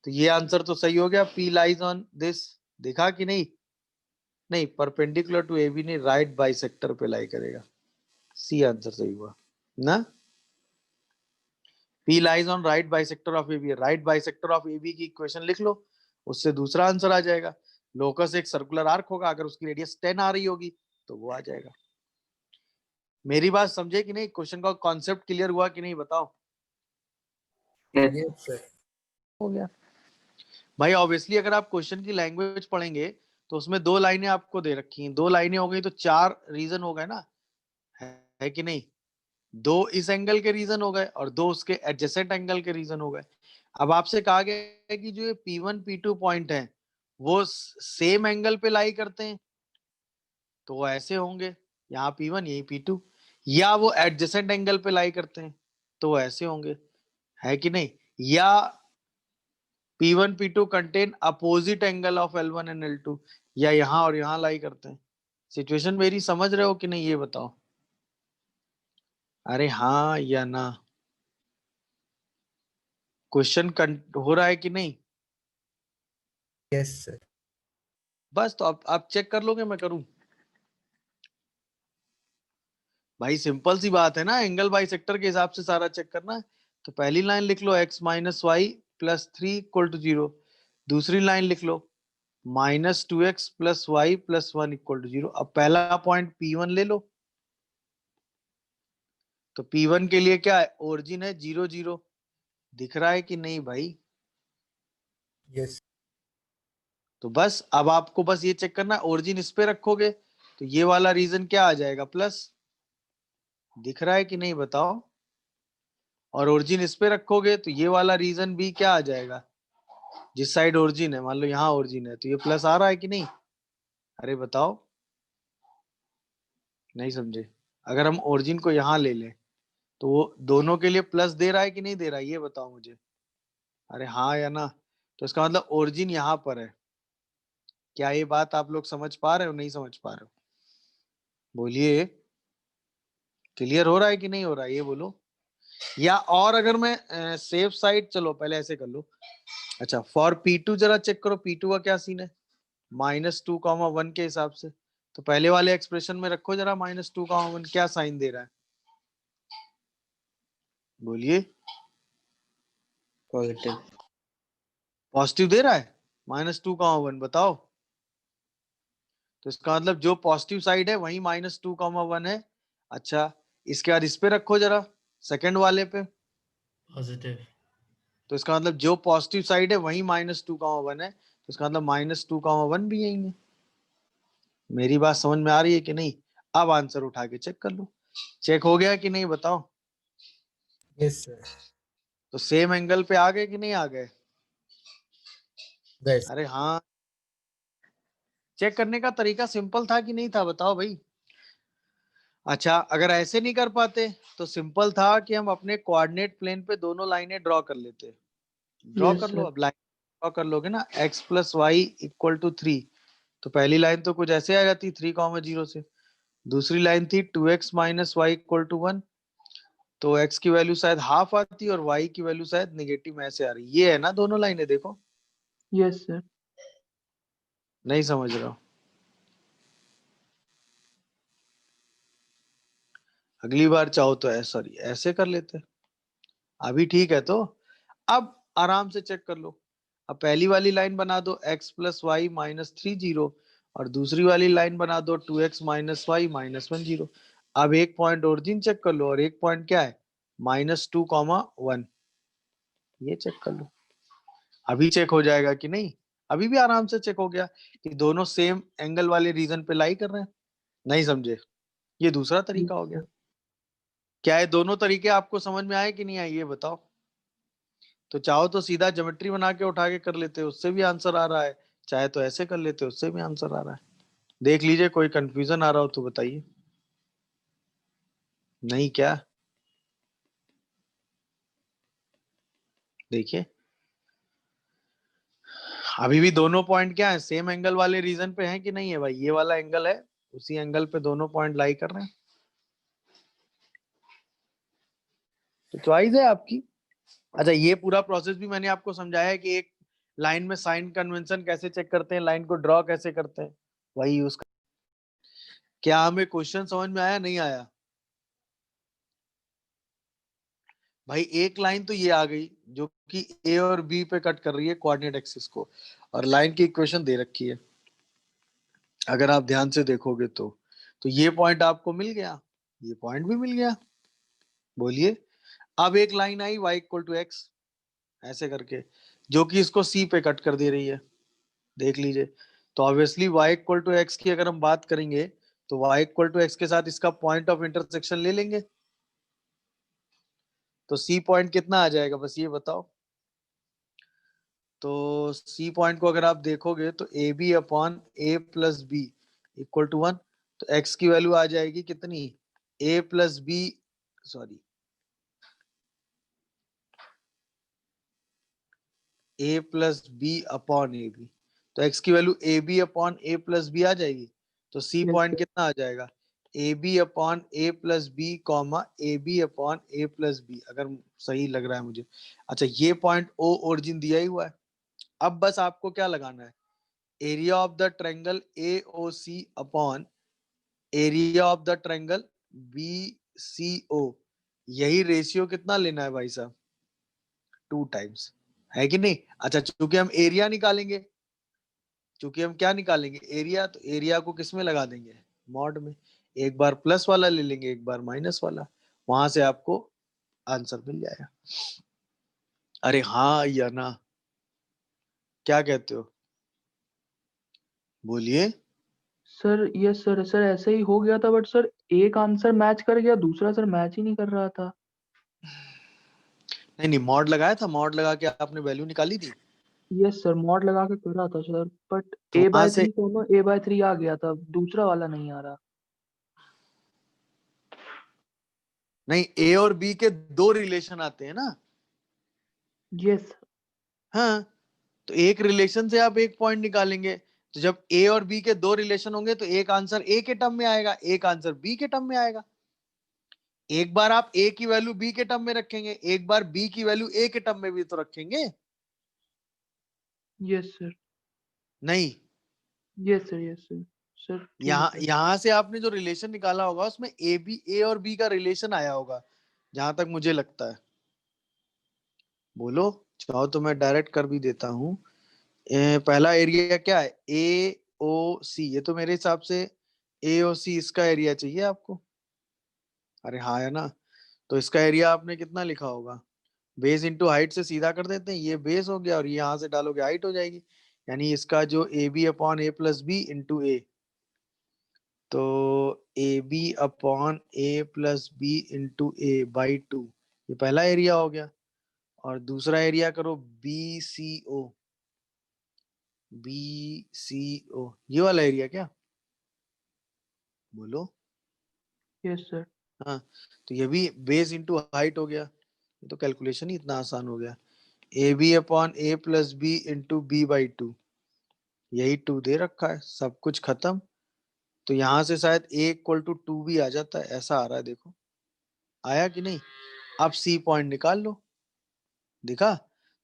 तो ये आंसर तो सही हो गया, पी लाइज ऑन दिस, देखा कि नहीं? नहीं, परपेंडिकुलर टू ए बी नहीं, राइट बाइसेक्टर पे लाई करेगा, सी आंसर सही हुआ ना? P lies on right bisector of A B, right bisector of A B की इक्वेशन लिख लो, उससे दूसरा आंसर आ जाएगा। लोकस एक सर्कुलर आर्क होगा, अगर उसकी रेडियस 10 आ रही होगी तो वो आ जाएगा। मेरी बात समझे कि नहीं? क्वेश्चन का कॉन्सेप्ट क्लियर हुआ कि नहीं बताओ? Yes sir. हो गया भाई। ऑब्वियसली अगर आप क्वेश्चन की लैंग्वेज पढ़ेंगे तो उसमें दो लाइनें आपको दे रखी हैं, दो लाइनें हो गई तो चार रीजन हो गए ना, है कि नहीं? दो इस एंगल के रीजन हो गए और दो उसके एडजेसेंट एंगल के रीजन हो गए। अब आपसे कहा गया है कि जो ये P1 P2 पॉइंट है वो सेम एंगल पे लाई करते हैं, तो वो ऐसे होंगे, यहाँ P1 यही P2, या वो एडजेसेंट एंगल पे लाई करते हैं तो वो ऐसे होंगे, है कि नहीं? या P1 P2 contain opposite angle of L1 and L2, या यहाँ और यहाँ लाई करते हैं। सिचुएशन मेरी समझ रहे हो कि नहीं, ये बताओ? अरे हाँ या ना? क्वेश्चन हो रहा है कि नहीं? Yes sir. बस तो आप चेक कर लोगे, मैं करूं? भाई सिंपल सी बात है ना, एंगल बाइसेक्टर के हिसाब से सारा चेक करना है। तो पहली लाइन लिख लो x minus Y plus 3 equal to 0, दूसरी लाइन लिख लो minus 2x plus Y plus 1 equal to 0। अब पहला पॉइंट P1 ले लो, तो P1 के लिए क्या है? ओरिजिन है 0 0, दिख रहा है कि नहीं भाई? यस। तो बस अब आपको बस ये चेक करना, ओरिजिन इस पे रखोगे तो ये वाला रीजन क्या आ जाएगा? प्लस, दिख रहा है कि नहीं बताओ? और ओरिजिन इस पे रखोगे तो ये वाला रीजन भी क्या आ जाएगा? जिस साइड ओरिजिन है, मान लो यहाँ ओरिजिन है तो ये प्लस आ रहा है कि नहीं? अरे बताओ, नहीं समझे? अगर हम ओरिजिन को यहाँ ले लें तो वो दोनों के लिए प्लस दे रहा है कि नहीं दे रहा है, ये बताओ मुझे। अरे हाँ या ना? तो इसका मतलब ओरिजिन यहाँ पर है। क्या ये बात आप लोग समझ पा रहे हो, नहीं समझ पा रहे हो? बोलिए, क्लियर हो रहा है कि नहीं हो रहा है, ये बोलो। या और अगर मैं सेफ साइड, चलो पहले ऐसे कर लो। अच्छा, फॉर P2 जरा चेक करो, P2 का क्या सीन है? -2, 1 के हिसाब से। तो पहले वाले एक्सप्रेशन में रखो जरा -2, 1 क्या साइन दे रहा है? बोलिए। पॉजिटिव। पॉजिटिव दे रहा है -2, 1, बताओ। तो इसका मतलब जो पॉजिटिव साइड है वही -2, 1 है। अच्छा, इसके बाद इस पे रखो जरा, सेकंड वाले पे, पॉजिटिव। तो इसका मतलब जो पॉजिटिव साइड है वही -2,1 है, तो इसका मतलब -2,1 भी यही है। मेरी बात समझ में आ रही है कि नहीं? अब आंसर उठा के चेक कर लो, चेक हो गया कि नहीं बताओ। Yes, sir. तो सेम एंगल पे आ गए कि नहीं आ गए? That's अरे हाँ, चेक करने का तरीका सिंपल था कि नहीं था बताओ भाई। अच्छा, अगर ऐसे नहीं कर पाते तो सिंपल था कि हम अपने कोऑर्डिनेट प्लेन पे दोनों लाइनें ड्रॉ कर लेते। ड्रॉ यस कर लो, सर। अब लाइन ड्रॉ कर लोगे ना, x + y = 3, तो पहली लाइन तो कुछ ऐसे आ जाती 3,0 से। दूसरी लाइन थी 2x - y = 1, तो x की वैल्यू शायद हाफ आती और y की वैल्यू शायद नेगेटिव में ऐसे आ रही। ये है ना दोनों लाइनें, देखो। Yes sir. नहीं समझ रहा हूँ? अगली बार चाहो तो सॉरी ऐसे कर लेते, अभी ठीक है। तो अब आराम से चेक कर लो। अब पहली वाली लाइन बना दो x + y - 30, और दूसरी वाली लाइन बना दो 2x - y - 10। अब एक पॉइंट ओरिजिन चेक कर लो, और एक पॉइंट क्या है -2,1, ये चेक कर लो। अभी चेक हो जाएगा कि नहीं? अभी भी आराम से चेक हो गया कि दोनों सेम एंगल वाले रीजन पे लाई कर रहे हैं। नहीं समझे? ये दूसरा तरीका हो गया। क्या है, दोनों तरीके आपको समझ में आए कि नहीं आए ये बताओ। तो चाहो तो सीधा ज्योमेट्री बना के उठा के कर लेते, उससे भी आंसर आ रहा है। चाहे तो ऐसे कर लेते, उससे भी आंसर आ रहा है। देख लीजिए, कोई कंफ्यूजन आ रहा हो तो बताइए। नहीं क्या? देखिए, अभी भी दोनों पॉइंट क्या है, सेम एंगल वाले रीजन पे है कि नहीं है भाई? ये वाला एंगल है, उसी एंगल पे दोनों पॉइंट लाई कर रहे हैं, तो चॉइस है आपकी। अच्छा, ये पूरा प्रोसेस भी मैंने आपको समझाया है कि एक लाइन में साइन कन्वेंशन कैसे चेक करते हैं, लाइन को ड्रॉ कैसे करते हैं, वही यूज कर। क्या हमें क्वेश्चन समझ में आया नहीं आया? भाई एक लाइन तो ये आ गई जो कि ए और बी पे कट कर रही है कोऑर्डिनेट एक्सिस को, और लाइन की इक्वेशन दे रखी है। अगर आप ध्यान से देखोगे तो ये पॉइंट आपको मिल गया, ये पॉइंट भी मिल गया। बोलिए, अब एक लाइन आई y = x ऐसे करके, जो कि इसको c पे कट कर दे रही है। देख लीजिए, तो ऑब्वियसली y = x की अगर हम बात करेंगे तो y = x के साथ इसका पॉइंट ऑफ इंटरसेक्शन ले लेंगे, तो c पॉइंट कितना आ जाएगा बस ये बताओ। तो सी पॉइंट को अगर आप देखोगे तो AB/A+B = 1, तो x की वैल्यू आ जाएगी कितनी, A+B, सॉरी A+B/AB, तो x की वैल्यू AB/A+B आ जाएगी। तो सी यस पॉइंट सर। कितना आ जाएगा, AB/A+B, AB/A+B, अगर सही लग रहा है मुझे। अच्छा, ये पॉइंट O ओरिजिन दिया ही हुआ है। अब बस आपको क्या लगाना है, area of the triangle AOC upon area of the triangle BCO। यही रेशियो कितना लेना है भाई साहब, 2 टाइम्स, है कि नहीं? अच्छा, चूंकि हम एरिया निकालेंगे, चूंकि हम क्या निकालेंगे, एरिया, तो एरिया को किस में लगा देंगे, मॉड में। एक बार प्लस वाला ले लेंगे, एक बार माइनस वाला, वहां से आपको आंसर मिल जाएगा। अरे हाँ या ना, क्या कहते हो, बोलिए। सर यस सर, सर ऐसे ही हो गया था, बट सर एक आंसर मैच कर गया, दूसरा सर मैच ही नहीं कर रहा था। नहीं नहीं, मॉड लगाया था, मॉड लगा के आपने वैल्यू निकाली थी। यस सर, मॉड लगा के कर रहा था सर, बट तो वहां से A/3 आ गया था, दूसरा वाला नहीं आ रहा। नहीं, ए और बी के 2 रिलेशन आते हैं ना। यस। हाँ, तो एक रिलेशन से आप एक पॉइंट निकालेंगे, तो जब ए और बी के 2 रिलेशन होंगे तो एक आंसर ए के टर्म में आएगा, एक आंसर बी के टर्म में आएगा। एक बार आप ए की वैल्यू बी के टर्म में रखेंगे, एक बार बी की वैल्यू ए के टर्म में भी तो रखेंगे। Yes sir. नहीं, yes sir. Yes sir. Sir ठीक है यहाँ सर। यहाँ से आपने जो रिलेशन निकाला होगा उसमें ए और बी का रिलेशन आया होगा, जहां तक मुझे लगता है। बोलो, चाहो तो मैं डायरेक्ट कर भी देता हूँ। पहला एरिया क्या है, AOC, ये तो मेरे हिसाब से AOC इसका एरिया चाहिए आपको। अरे हाँ है ना, तो इसका एरिया आपने कितना लिखा होगा, बेस इंटू हाइट से सीधा कर देते हैं, ये बेस हो गया और ये यहाँ से डालोगे हाइट हो जाएगी, यानी इसका जो A B upon A plus B into A, तो A B upon A plus B into A by 2, ये पहला एरिया हो गया। और दूसरा एरिया करो बी सी ओ, बी सी ओ, ये वाला एरिया क्या, बोलो। Yes sir. हाँ, तो ये भी बेस इंटू हाइट हो गया, ये तो कैलकुलेशन ही इतना आसान हो गया। A B upon A plus B into B by 2, यही 2 दे रखा है, सब कुछ खत्म। तो यहाँ से शायद a इक्वल टू 2 भी आ जाता है, ऐसा आ रहा है, देखो आया कि नहीं। अब सी पॉइंट निकाल लो, दिखा।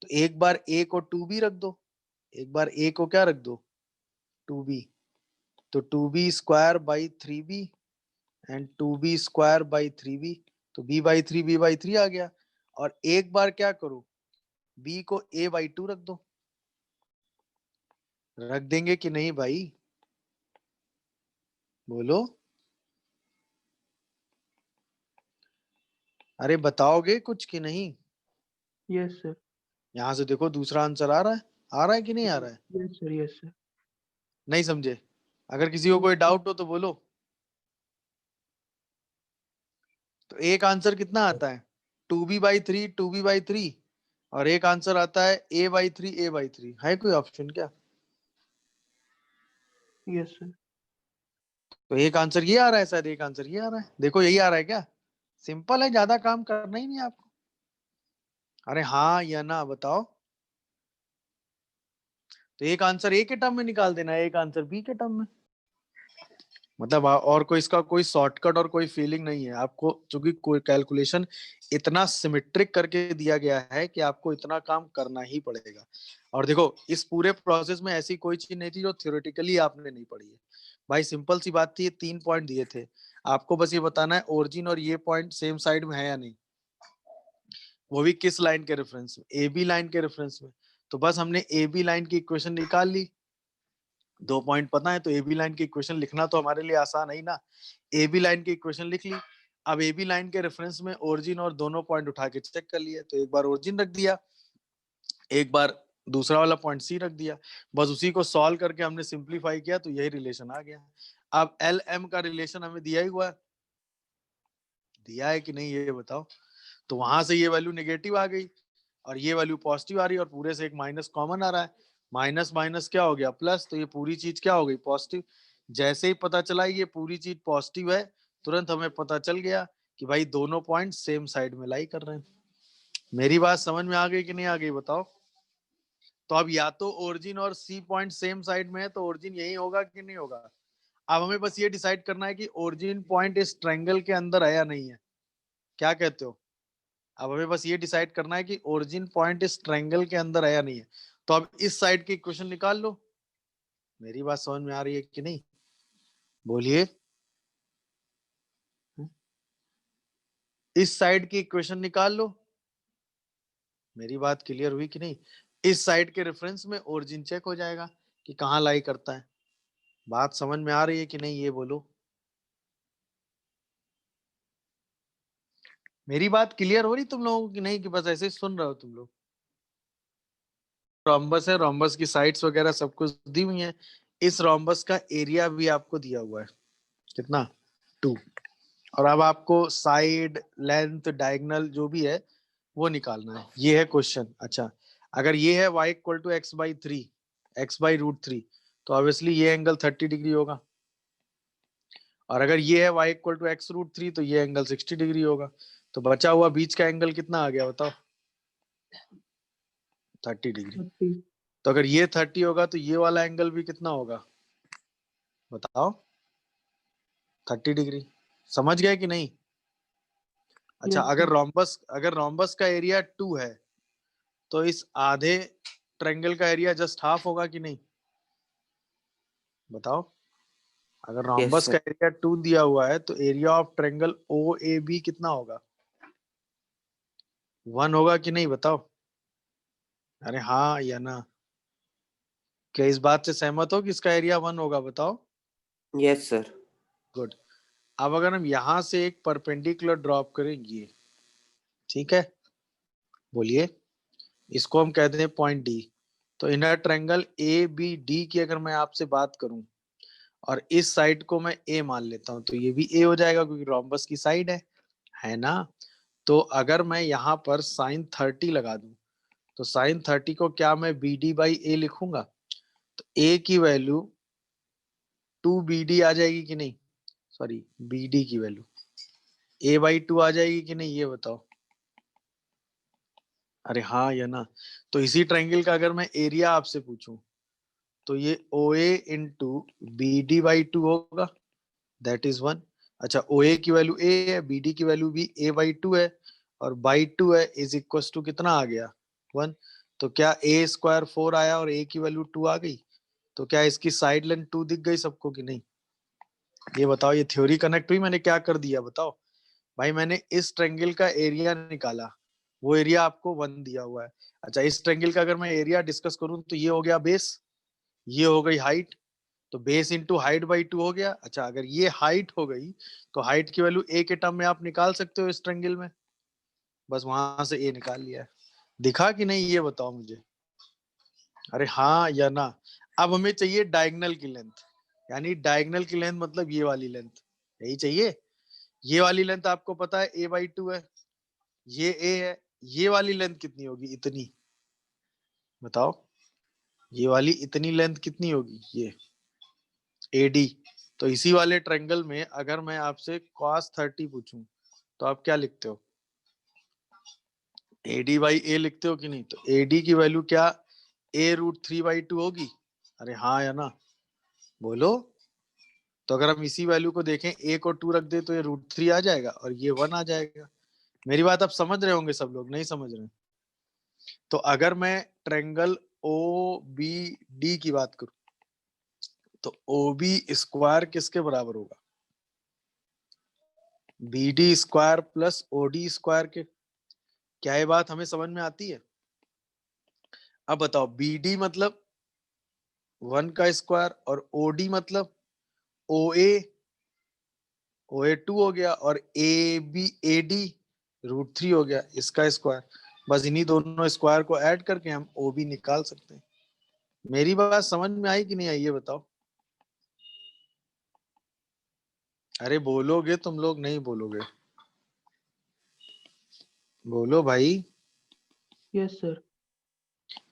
तो एक बार a को 2b रख दो, एक बार a को क्या रख दो, 2b, तो 2b square by 3b and 2b square by 3b, तो b बाई 3 आ गया। और एक बार क्या करो, b को a बाई 2 रख दो, रख देंगे कि नहीं भाई, बोलो। अरे बताओगे कुछ कि नहीं। Yes sir. यहाँ से देखो दूसरा आंसर आ रहा है कि नहीं आ रहा है, यस सर। Yes sir. नहीं समझे। अगर किसी को कोई डाउट हो तो बोलो। तो एक आंसर कितना आता है, 2b/3 और एक आंसर आता है a/3 है कोई ऑप्शन क्या। Yes sir. तो एक आंसर ये आ रहा है, शायद एक आंसर ये आ रहा है, देखो यही आ रहा है क्या। सिंपल है, ज्यादा काम करना ही नहीं आपको। अरे हाँ या ना बताओ। तो एक आंसर ए के टर्म में निकाल देना है, एक आंसर बी के टर्म में, मतलब और कोई इसका कोई शॉर्टकट और कोई फीलिंग नहीं है आपको, क्योंकि कोई कैलकुलेशन इतना सिमेट्रिक करके दिया गया है कि आपको इतना काम करना ही पड़ेगा। और देखो इस पूरे प्रोसेस में ऐसी कोई चीज नहीं थी जो थ्योरेटिकली आपने नहीं पढ़ी है भाई, सिंपल सी बात थी, ये 3 पॉइंट दिए थे आपको, बस ये बताना है ओरिजिन और ये पॉइंट सेम साइड में है या नहीं, वो भी किस लाइन के रेफरेंस में, ए बी लाइन के रेफरेंस में। तो बस हमने ए बी लाइन की इक्वेशन निकाल ली, 2 पॉइंट पता है, तो ए बी लाइन की इक्वेशन लिखना तो हमारे लिए आसान है ही ना। ए बी लाइन की इक्वेशन लिख ली, अब ए बी लाइन के रेफरेंस में ओरिजिन और दोनों पॉइंट उठा के चेक कर लिए, तो एक बार ओरिजिन रख दिया, एक बार दूसरा वाला पॉइंट सी रख दिया, बस उसी को सॉल्व करके हमने सिंप्लीफाई किया, तो यही रिलेशन आ गया। अब एल एम का रिलेशन हमें दिया ही हुआ है, दिया है कि नहीं ये बताओ। तो वहां से ये वैल्यू नेगेटिव आ गई और ये वैल्यू पॉजिटिव आ रही है, और पूरे से एक माइनस कॉमन आ रहा है, माइनस माइनस क्या हो गया प्लस, तो ये पूरी चीज क्या हो गई पॉजिटिव। जैसे ही पता चला ये पूरी चीज पॉजिटिव है, तुरंत हमें पता चल गया कि भाई दोनों पॉइंट सेम साइड में लाई कर रहे हैं। मेरी बात समझ में आ गई कि नहीं आ गई बताओ। तो अब या तो ओरिजिन और सी पॉइंट सेम साइड में है, तो ओरिजिन यही होगा कि नहीं होगा। अब हमें बस ये डिसाइड करना है कि ओरिजिन पॉइंट इस ट्रायंगल के अंदर है या नहीं है, क्या कहते हो। अब हमें बस ये डिसाइड करना है कि ओरिजिन पॉइंट इस ट्रायंगल के अंदर है या नहीं है। तो अब इस साइड की इक्वेशन निकाल लो, मेरी बात समझ में आ रही है कि नहीं, बोलिए। इस साइड की इक्वेशन निकाल लो, मेरी बात क्लियर हुई कि नहीं। इस साइड के रेफरेंस में ओरिजिन चेक हो जाएगा कि कहाँ लाई करता है। बात समझ में आ रही है कि नहीं ये बोलो। मेरी बात क्लियर हो रही तुम लोगों को कि नहीं, कि बस ऐसे ही सुन रहे हो तुम लोग। रोम्बस है, रोम्बस की साइड्स वगैरह सब कुछ दी हुई है, इस रोम्बस का एरिया भी आपको दिया हुआ है, कितना 2। और अब आपको साइड लेंथ डायगोनल जो भी है वो निकालना है, ये है क्वेश्चन। अच्छा, अगर ये है y equal to x/3, x/√3, तो ऑब्वियसली ये एंगल 30 डिग्री होगा, और अगर ये है y इक्वल टू x√3 तो ये एंगल 60 डिग्री होगा। तो बचा हुआ बीच का एंगल कितना आ गया बताओ, 30 डिग्री। तो अगर ये 30 होगा तो ये वाला एंगल भी कितना होगा बताओ, 30 डिग्री। समझ गए कि नहीं। अच्छा, अगर रोम्बस का एरिया 2 है तो इस आधे ट्रायंगल का एरिया जस्ट हाफ होगा कि नहीं बताओ। अगर रोम्बस का एरिया 2 दिया हुआ है तो एरिया ऑफ ट्रायंगल OAB कितना होगा, 1 होगा कि नहीं बताओ। अरे हाँ या ना, क्या इस बात से सहमत हो कि इसका एरिया 1 होगा बताओ। Yes sir. गुड। अब अगर हम यहाँ से एक परपेंडिकुलर ड्रॉप करें, ये ठीक है, बोलिए। इसको हम कहते हैं पॉइंट डी। तो inner triangle A B D की अगर मैं आपसे बात करूं और इस साइड को मैं ए मान लेता हूं, तो ये भी ए हो जाएगा क्योंकि रोम्बस की साइड है ना। तो अगर मैं यहाँ पर साइन 30 लगा दूं, तो साइन 30 को क्या मैं बी डी बाई ए लिखूंगा? तो ए की वैल्यू 2BD आ जाएगी कि नहीं, सॉरी BD की वैल्यू A/2 आ जाएगी कि नहीं, ये बताओ। अरे हाँ या ना। तो इसी ट्रायंगल का अगर मैं एरिया आपसे पूछूं, तो ये OA इंटू BD/2 होगा, दैट इज 1। अच्छा, OA की वैल्यू A है, BD की वैल्यू भी A/2 है, और बाई 2 है, इज इक्वल टू कितना आ गया, 1। तो क्या A² 4 आया और A की वैल्यू 2 आ गई? तो क्या इसकी साइड लेंथ 2 दिख गई सबको कि नहीं? ये बताओ, ये थ्योरी कनेक्ट हुई? मैंने क्या कर दिया बताओ भाई, मैंने इस ट्रायंगल का एरिया निकाला, वो एरिया आपको 1 दिया हुआ है। अच्छा, इस ट्रायंगल का अगर मैं एरिया डिस्कस करूं, तो ये हो गया बेस, ये हो गई हाइट, तो बेस इंटू हाइट बाई 2 हो गया। अच्छा, अगर ये हाइट हो गई, तो हाइट की वैल्यू ए के टर्म में आप निकाल सकते हो इस ट्रायंगल में, बस वहां से ए निकाल लिया है। दिखा कि नहीं, ये बताओ मुझे। अरे हाँ या ना। अब हमें चाहिए डायगोनल की लेंथ, यानी डायगोनल की लेंथ मतलब ये वाली लेंथ, यही चाहिए। ये वाली लेंथ आपको पता है A/2 है, ये A है, ये वाली लेंथ कितनी होगी, इतनी, बताओ। ये वाली इतनी लेंथ कितनी होगी, ये AD। तो इसी वाले ट्रायंगल में अगर मैं आपसे cos 30 पूछूं, तो आप क्या लिखते हो, AD/A लिखते हो कि नहीं? तो AD की वैल्यू क्या A√3/2 होगी? अरे हाँ या ना, बोलो। तो अगर हम इसी वैल्यू को देखें, A को 2 रख दे, तो ये √3 आ जाएगा और ये 1 आ जाएगा। मेरी बात आप समझ रहे होंगे, सब लोग नहीं समझ रहे? तो अगर मैं ट्रायंगल OBD की बात करूं, तो OB² किसके बराबर होगा, BD² प्लस OD² के। क्या ये बात हमें समझ में आती है? अब बताओ, BD मतलब 1 का स्क्वायर और OD मतलब OA 2 हो गया, और AD √3 हो गया, इसका स्क्वायर। बस इन्हीं दोनों स्क्वायर को ऐड करके हम OB निकाल सकते हैं। मेरी बात समझ में आई कि नहीं आई, ये बताओ। अरे बोलोगे तुम लोग, नहीं बोलोगे? बोलो भाई। Yes sir.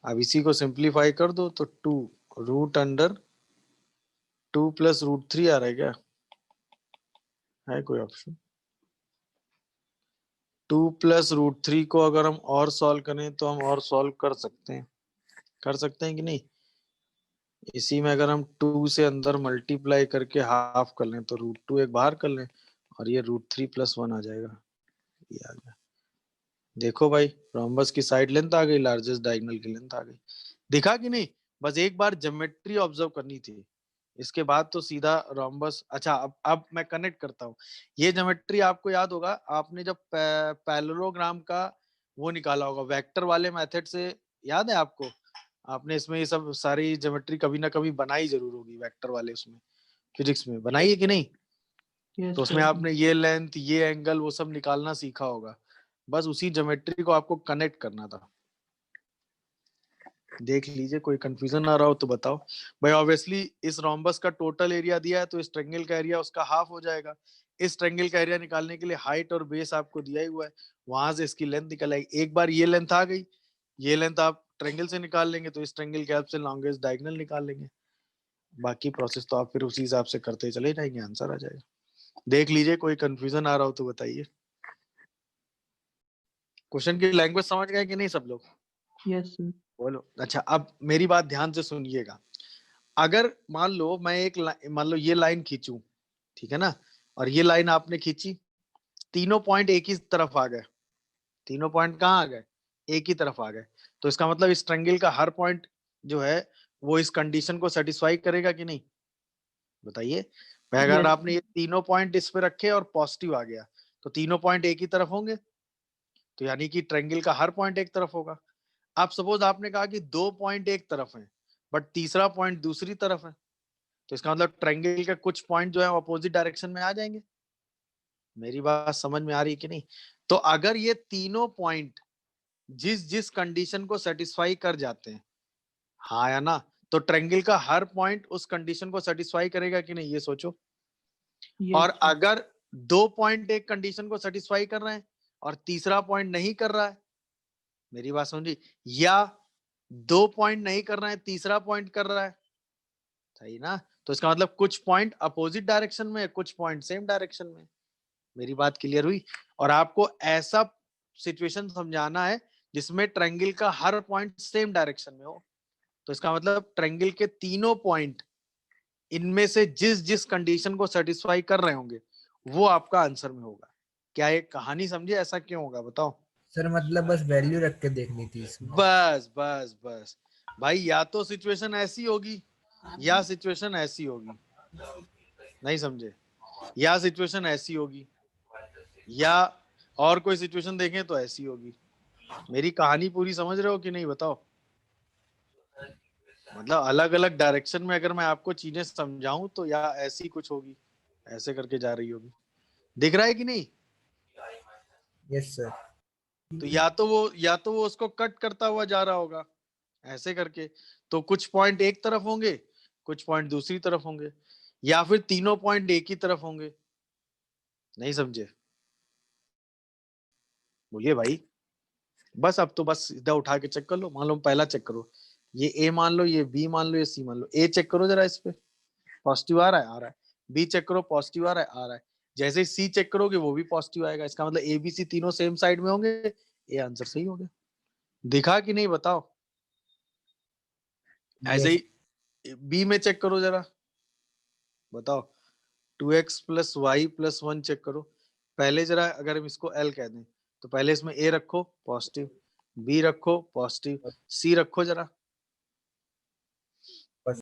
अब इसी को सिंप्लीफाई कर दो, तो 2√2 प्लस √3 आ रहा है क्या, है कोई ऑप्शन? 2 प्लस √3 को अगर हम और सॉल्व करें, तो हम और सॉल्व कर सकते हैं कि नहीं? इसी में अगर हम 2 से अंदर मल्टीप्लाई करके हाफ कर लें, तो √2 एक बाहर कर लें, और ये √3 प्लस 1 आ जाएगा, ये आ गया। देखो भाई, रोम्बस की साइड लेंथ आ गई, लार्जेस्ट डायगोनल की लेंथ आ गई। दिखा कि नहीं? बस एक बार ज्योमेट्री ऑब्जर्व करनी थी, इसके बाद तो सीधा रोम्बस। अच्छा, अब मैं कनेक्ट करता हूँ। ये ज्योमेट्री आपको याद होगा, आपने जब पैरेललोग्राम का वो निकाला होगा वेक्टर वाले मेथड से, याद है आपको? आपने इसमें ये सब सारी ज्योमेट्री कभी ना कभी बनाई जरूर होगी, वेक्टर वाले उसमें फिजिक्स में बनाई है कि नहीं? यस तो उसमें सर। आपने ये लेंथ, ये एंगल, वो सब निकालना सीखा होगा। बस उसी ज्योमेट्री को आपको कनेक्ट करना था। देख लीजिए, कोई कंफ्यूजन ना रहा हो तो बताओ भाई। ऑब्वियसली इस रोम्बस का टोटल एरिया दिया है, तो इस ट्रायंगल का एरिया उसका हाफ हो जाएगा। इस ट्रायंगल का एरिया निकालने के लिए हाइट और बेस आपको दिया ही हुआ है, वहां से इसकी लेंथ निकल आएगी। एक बार ये लेंथ आ गई, ये लेंथ आप ट्रायंगल से निकाल लेंगे, तो इस ट्रायंगल के हेल्प से लॉन्गेस्ट डायगोनल निकाल लेंगे। बाकी प्रोसेस तो आप फिर उसी हिसाब से करते चले जाएंगे, आंसर आ जाएगा। देख लीजिए, कोई कंफ्यूजन आ रहा हो तो बताइए। क्वेश्चन की लैंग्वेज समझ गए कि नहीं सब लोग? Yes sir. बोलो। अच्छा, अब मेरी बात ध्यान से सुनिएगा। अगर मान लो मैं मान लो ये लाइन खींचूं, ठीक है ना, और ये लाइन आपने खींची, तीनों पॉइंट एक ही तरफ आ गए। तीनों पॉइंट कहाँ आ गए, एक ही तरफ आ गए। तो इसका मतलब इस ट्रायंगल का हर पॉइंट जो है, वो इस कंडीशन को सेटिस्फाई करेगा कि नहीं, बताइए। भाई अगर यस। आपने ये तीनों पॉइंट इस पे रखे और पॉजिटिव आ गया, तो तीनों पॉइंट एक ही तरफ होंगे, तो यानी कि ट्रायंगल का हर पॉइंट एक तरफ होगा। आप सपोज आपने कहा कि 2 पॉइंट एक तरफ है, बट तीसरा पॉइंट दूसरी तरफ है, तो इसका मतलब ट्रायंगल के कुछ पॉइंट जो है अपोजिट डायरेक्शन में आ जाएंगे। मेरी बात समझ में आ रही है कि नहीं? तो अगर ये तीनों पॉइंट जिस जिस कंडीशन को सेटिस्फाई कर जाते हैं, हाँ या ना, तो ट्रायंगल का हर पॉइंट उस कंडीशन को सेटिस्फाई करेगा कि नहीं, ये सोचो। Yes, और sir. अगर दो पॉइंट एक कंडीशन को सेटिस्फाई कर रहे हैं और तीसरा पॉइंट नहीं कर रहा है, मेरी बात समझी, या दो पॉइंट नहीं कर रहे हैं तीसरा पॉइंट कर रहा है, सही ना, तो इसका मतलब कुछ पॉइंट अपोजिट डायरेक्शन में, कुछ पॉइंट सेम डायरेक्शन में। मेरी बात क्लियर हुई? और आपको ऐसा सिचुएशन समझाना है जिसमें ट्रायंगल का हर पॉइंट सेम डायरेक्शन में हो। तो इसका मतलब ट्रायंगल के तीनों पॉइंट इनमें से जिस जिस कंडीशन को सेटिस्फाई कर रहे होंगे वो आपका आंसर में होगा। क्या ये कहानी समझे? ऐसा क्यों होगा बताओ? सर मतलब बस वैल्यू रख के देखनी थी इसमें। बस बस बस भाई, या तो सिचुएशन ऐसी होगी या सिचुएशन ऐसी होगी, नहीं समझे? या सिचुएशन ऐसी होगी या और कोई सिचुएशन देखें तो ऐसी होगी। मेरी कहानी पूरी समझ रहे हो कि नहीं बताओ? मतलब अलग अलग डायरेक्शन में अगर मैं आपको चीजें समझाऊं तो या ऐसी कुछ होगी, ऐसे करके जा रही होगी। दिख रहा है कि नहीं? Yes sir. तो या तो वो उसको कट करता हुआ जा रहा होगा ऐसे करके, तो कुछ पॉइंट एक तरफ होंगे, कुछ पॉइंट दूसरी तरफ होंगे, या फिर तीनों पॉइंट एक ही तरफ होंगे। नहीं समझे? बोलिए भाई। बस अब तो बस सीधा उठा के चेक कर लो। मान लो पहला चेक करो, ये ए मान लो, ये बी मान लो, ये सी मान लो। ए चेक करो जरा, इस पे पॉजिटिव आ रहा है, आ रहा है। बी चेक करो, पॉजिटिव आ रहा है, आ रहा है। जैसे ही सी चेक करोगे वो भी पॉजिटिव आएगा। इसका मतलब ए बी सी तीनों सेम साइड में होंगे। ये आंसर सही हो गया। दिखा कि नहीं बताओ? ऐसे यस ही बी में चेक करो जरा, बताओ। 2x plus Y plus 1 check करो। पहले जरा अगर हम इसको एल कह दें तो पहले इसमें ए रखो पॉजिटिव, बी रखो पॉजिटिव, सी रखो जरा, बस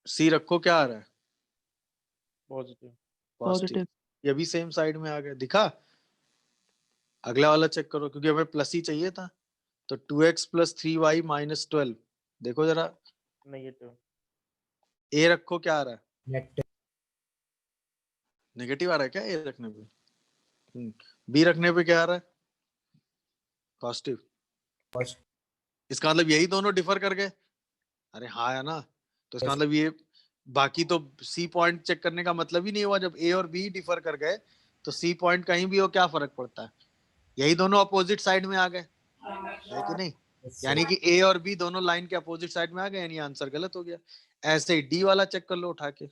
सी रखो, क्या आ रहा है? पॉजिटिव। पॉजिटिव। Positive. ये भी सेम साइड में आ गया, दिखा? अगला वाला चेक करो, क्योंकि हमें प्लस ही चाहिए था। तो 2x प्लस 3y माइनस 12, देखो जरा, नेगेटिव। ए रखो, क्या आ रहा है? नेगेटिव। नेगेटिव आ रहा है क्या ए रखने पे? बी रखने पे क्या आ रहा है? पॉजिटिव। इसका मतलब यही दोनों डिफर कर गए। अरे हाँ है ना, तो इसका Yes. मतलब ये बाकी तो सी पॉइंट चेक करने का मतलब ही नहीं हुआ। जब ए और बी डिफर कर गए तो सी पॉइंट कहीं भी हो क्या फर्क पड़ता है? यही दोनों अपोजिट साइड में आ गए, है कि नहीं? Yes, sir. यानी कि ए और बी दोनों लाइन के अपोजिट साइड में आ गए, यानी आंसर गलत हो गया। ऐसे ही डी वाला चेक कर लो उठा के,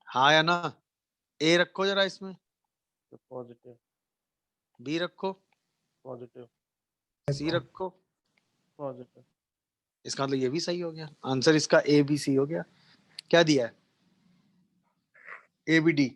हाँ या ना? ए रखो जरा इसमें, तो पॉजिटिव। बी रखो, पॉजिटिव। सी रखो, पॉजिटिव। इसका मतलब ये भी सही हो गया। आंसर इसका ए बी सी हो गया। क्या दिया है? A B D.